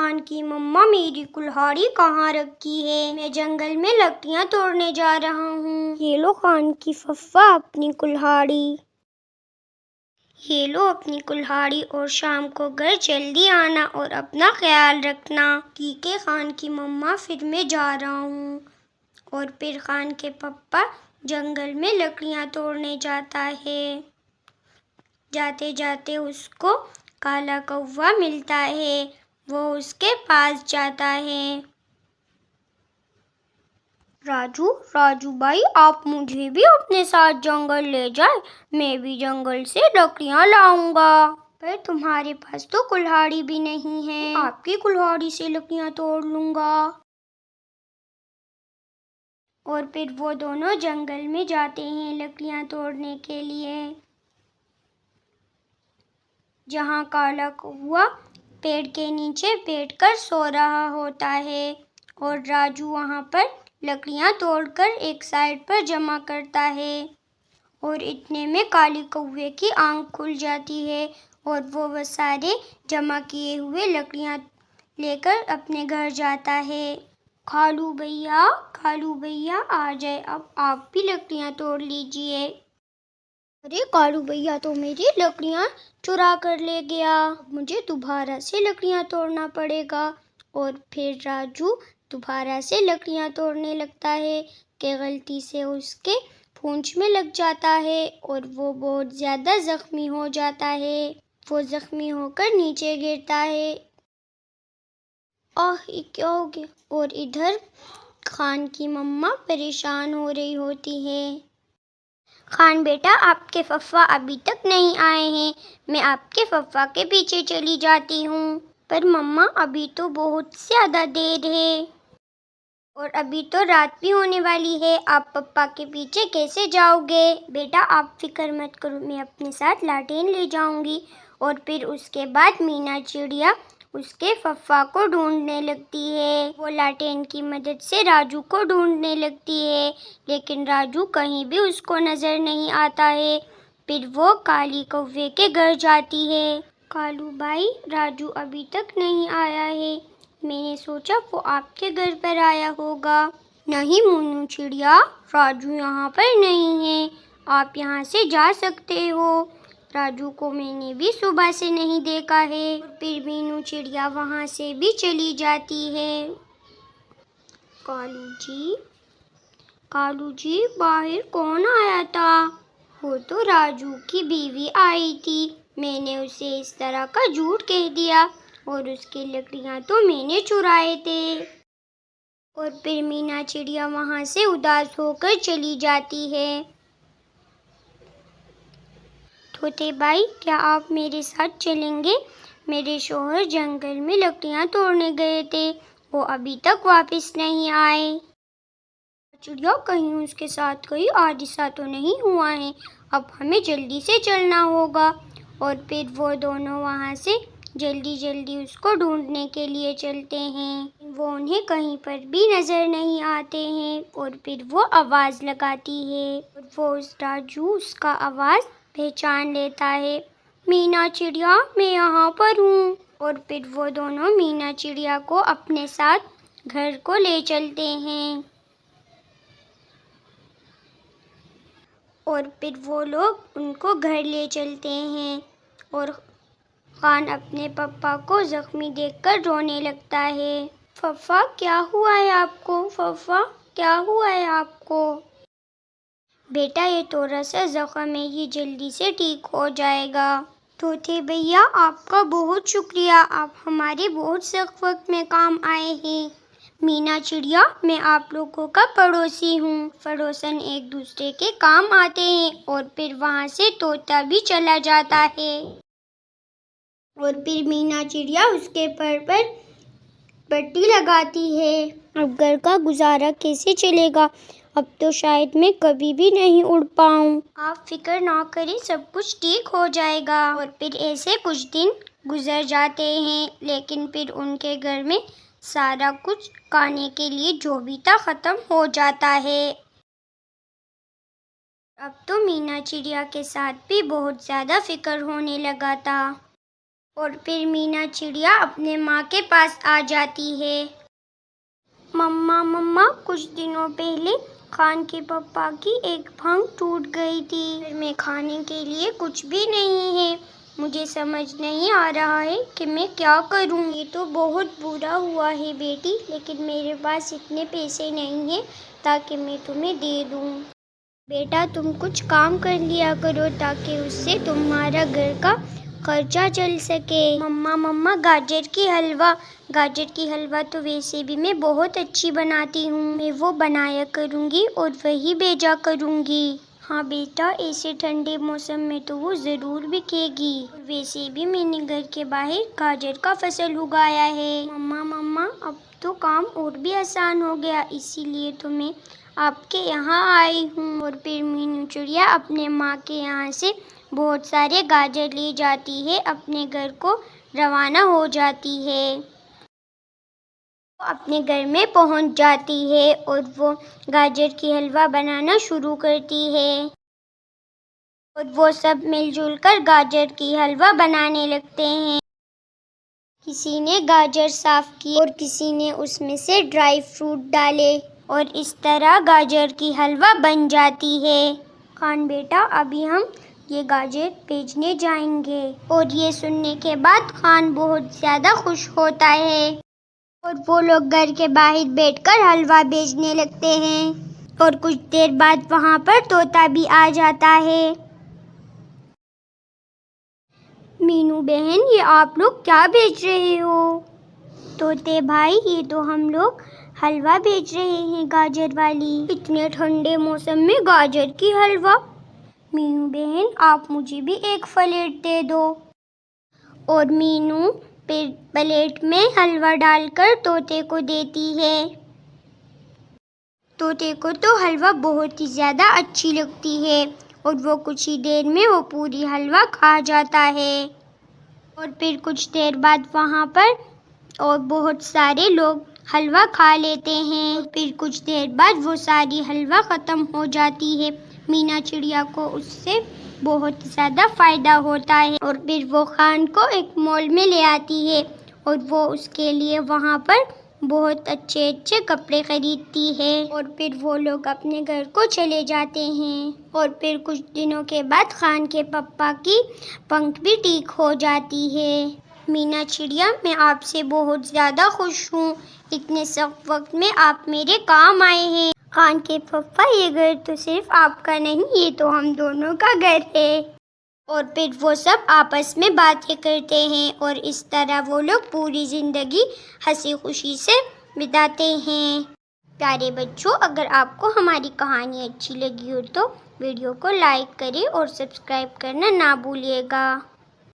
خان کی مما میری کلہاڑی کہاں رکھی ہے؟ میں جنگل میں لکڑیاں توڑنے جا رہا ہوں۔ یہ لو خان کی پھپھا اپنی کلہاڑی۔ یہ لو اپنی کلہاڑی اور شام کو گھر جلدی آنا اور اپنا خیال رکھنا۔ ٹھیک ہے خان کی مما، پھر میں جا رہا ہوں۔ اور پھر خان کے پپا جنگل میں لکڑیاں توڑنے جاتا ہے۔ جاتے جاتے اس کو کالا کوا ملتا ہے۔ وہ اس کے پاس جاتا ہے۔ راجو بھائی، آپ مجھے بھی اپنے ساتھ جنگل لے جائیں، میں بھی جنگل سے لکڑیاں لاؤں گا۔ پر تمہارے پاس تو کلہاڑی بھی نہیں ہے، آپ کی کلہاڑی سے لکڑیاں توڑ لوں گا۔ اور پھر وہ دونوں جنگل میں جاتے ہیں لکڑیاں توڑنے کے لیے، جہاں کالا کوا پیڑ کے نیچے بیٹھ کر سو رہا ہوتا ہے اور راجو وہاں پر لکڑیاں توڑ کر ایک سائیڈ پر جمع کرتا ہے۔ اور اتنے میں کالے کوے کی آنکھ کھل جاتی ہے اور وہ سارے جمع کیے ہوئے لکڑیاں لے کر اپنے گھر جاتا ہے۔ کالو بھیا آ جائے، اب آپ بھی لکڑیاں توڑ لیجئے۔ ارے کالو بھیا تو میری لکڑیاں چرا کر لے گیا، اب مجھے دوبارہ سے لکڑیاں توڑنا پڑے گا۔ اور پھر راجو دوبارہ سے لکڑیاں توڑنے لگتا ہے کہ غلطی سے اس کے پونچھ میں لگ جاتا ہے اور وہ بہت زیادہ زخمی ہو جاتا ہے۔ وہ زخمی ہو کر نیچے گرتا ہے۔ یہ کیا ہو گیا؟ اور ادھر خان کی مما پریشان ہو رہی ہوتی ہے۔ خان بیٹا، آپ کے پھپھا ابھی تک نہیں آئے ہیں، میں آپ کے پھپھا کے پیچھے چلی جاتی ہوں۔ پر مما، ابھی تو بہت زیادہ دیر ہے اور ابھی تو رات بھی ہونے والی ہے، آپ پپا کے پیچھے کیسے جاؤ گے؟ بیٹا آپ فکر مت کرو، میں اپنے ساتھ لالٹین لے جاؤں گی۔ اور پھر اس کے بعد مینا چڑیا اس کے پھپھا کو ڈھونڈنے لگتی ہے۔ وہ لالٹین کی مدد سے راجو کو ڈھونڈنے لگتی ہے، لیکن راجو کہیں بھی اس کو نظر نہیں آتا ہے۔ پھر وہ کالے کوے کے گھر جاتی ہے۔ کالو بھائی، راجو ابھی تک نہیں آیا ہے، میں نے سوچا وہ آپ کے گھر پر آیا ہوگا۔ نہیں مونو چڑیا، راجو یہاں پر نہیں ہے، آپ یہاں سے جا سکتے ہو، راجو کو میں نے بھی صبح سے نہیں دیکھا ہے۔ پھر مینو چڑیا وہاں سے بھی چلی جاتی ہے۔ کالو جی، باہر کون آیا تھا؟ وہ تو راجو کی بیوی آئی تھی، میں نے اسے اس طرح کا جھوٹ کہہ دیا اور اس کی لکڑیاں تو میں نے چرائے تھے۔ اور پھر مینا چڑیا وہاں سے اداس ہو کر چلی جاتی ہے۔ طوطے بھائی، کیا آپ میرے ساتھ چلیں گے؟ میرے شوہر جنگل میں لکڑیاں توڑنے گئے تھے، وہ ابھی تک واپس نہیں آئے۔ چڑیا، کہیں اس کے ساتھ کوئی حادثہ تو نہیں ہوا ہے؟ اب ہمیں جلدی سے چلنا ہوگا۔ اور پھر وہ دونوں وہاں سے جلدی اس کو ڈھونڈنے کے لیے چلتے ہیں۔ وہ انہیں کہیں پر بھی نظر نہیں آتے ہیں اور پھر وہ آواز لگاتی ہے اور راجو اس کا آواز پہچان لیتا ہے۔ مینا چڑیا، میں یہاں پر ہوں۔ اور پھر وہ دونوں مینا چڑیا کو اپنے ساتھ گھر کو لے چلتے ہیں۔ اور پھر وہ لوگ ان کو گھر لے چلتے ہیں اور خان اپنے پپا کو زخمی دیکھ کر رونے لگتا ہے۔ پپا، کیا ہوا ہے آپ کو؟ پپا، کیا ہوا ہے آپ کو؟ بیٹا، یہ تھوڑا سا زخم ہے، یہ جلدی سے ٹھیک ہو جائے گا۔ طوطے بھیا، آپ کا بہت شکریہ، آپ ہمارے بہت سخت وقت میں کام آئے ہیں۔ مینا چڑیا، میں آپ لوگوں کا پڑوسی ہوں، پڑوسن ایک دوسرے کے کام آتے ہیں۔ اور پھر وہاں سے طوطا بھی چلا جاتا ہے۔ اور پھر مینا چڑیا اس کے پر پٹی لگاتی ہے۔ اب گھر کا گزارا کیسے چلے گا؟ اب تو شاید میں کبھی بھی نہیں اڑ پاؤں۔ آپ فکر نہ کریں، سب کچھ ٹھیک ہو جائے گا۔ اور پھر ایسے کچھ دن گزر جاتے ہیں، لیکن پھر ان کے گھر میں سارا کچھ کھانے کے لیے جو بھی تھا ختم ہو جاتا ہے۔ اب تو مینا چڑیا کے ساتھ بھی بہت زیادہ فکر ہونے لگا تھا۔ اور پھر مینا چڑیا اپنے ماں کے پاس آ جاتی ہے۔ مما کچھ دنوں پہلے خان کے پپا کی ایک پھنگ ٹوٹ گئی تھی۔ گھر میں کھانے کے لیے کچھ بھی نہیں ہے۔ مجھے سمجھ نہیں آ رہا ہے کہ میں کیا کروں۔ یہ تو بہت برا ہوا ہے بیٹی، لیکن میرے پاس اتنے پیسے نہیں ہیں تاکہ میں تمہیں دے دوں۔ بیٹا تم کچھ کام کر لیا کرو تاکہ اس سے تمہارا گھر کا خرچہ چل سکے۔ مما گاجر کی حلوہ تو ویسے بھی میں بہت اچھی بناتی ہوں، میں وہ بنایا کروں گی اور وہی بھیجا کروں گی۔ ہاں بیٹا، ایسے ٹھنڈے موسم میں تو وہ ضرور بکے گی۔ ویسے بھی میں نے گھر کے باہر گاجر کا فصل اگایا ہے۔ مما اب تو کام اور بھی آسان ہو گیا، اسی لیے تو میں آپ کے یہاں آئی ہوں۔ اور پھر مینو چڑیا اپنے ماں کے یہاں سے بہت سارے گاجر لے جاتی ہے، اپنے گھر کو روانہ ہو جاتی ہے۔ وہ اپنے گھر میں پہنچ جاتی ہے اور وہ گاجر کی حلوہ بنانا شروع کرتی ہے، اور وہ سب مل جل کر گاجر کی حلوہ بنانے لگتے ہیں۔ کسی نے گاجر صاف کی اور کسی نے اس میں سے ڈرائی فروٹ ڈالے، اور اس طرح گاجر کی حلوہ بن جاتی ہے۔ خان بیٹا، ابھی ہم یہ گاجر بیچنے جائیں گے۔ اور یہ سننے کے بعد خان بہت زیادہ خوش ہوتا ہے، اور وہ لوگ گھر کے باہر بیٹھ کر حلوہ بیچنے لگتے ہیں۔ اور کچھ دیر بعد وہاں پر طوطا بھی آ جاتا ہے۔ مینو بہن، یہ آپ لوگ کیا بیچ رہے ہو؟ طوطے بھائی، یہ تو ہم لوگ حلوہ بیچ رہے ہیں گاجر والی۔ اتنے ٹھنڈے موسم میں گاجر کی حلوہ؟ مینو بہن، آپ مجھے بھی ایک پلیٹ دے دو۔ اور مینو پھر پلیٹ میں حلوہ ڈال کر طوطے کو دیتی ہے۔ طوطے کو تو حلوہ بہت ہی زیادہ اچھی لگتی ہے، اور وہ کچھ ہی دیر میں وہ پوری حلوہ کھا جاتا ہے۔ اور پھر کچھ دیر بعد وہاں پر اور بہت سارے لوگ حلوہ کھا لیتے ہیں۔ پھر کچھ دیر بعد وہ ساری حلوہ ختم ہو جاتی ہے۔ مینا چڑیا کو اس سے بہت زیادہ فائدہ ہوتا ہے، اور پھر وہ خان کو ایک مال میں لے آتی ہے، اور وہ اس کے لیے وہاں پر بہت اچھے اچھے کپڑے خریدتی ہے۔ اور پھر وہ لوگ اپنے گھر کو چلے جاتے ہیں۔ اور پھر کچھ دنوں کے بعد خان کے پپا کی پنکھ بھی ٹھیک ہو جاتی ہے۔ مینا چڑیا، میں آپ سے بہت زیادہ خوش ہوں، اتنے سخت وقت میں آپ میرے کام آئے ہیں۔ خان کے پپا، یہ گھر تو صرف آپ کا نہیں، یہ تو ہم دونوں کا گھر ہے۔ اور پھر وہ سب آپس میں باتیں کرتے ہیں، اور اس طرح وہ لوگ پوری زندگی ہنسی خوشی سے بتاتے ہیں۔ پیارے بچوں، اگر آپ کو ہماری کہانی اچھی لگی ہو تو ویڈیو کو لائک کریں اور سبسکرائب کرنا نہ بھولیے گا۔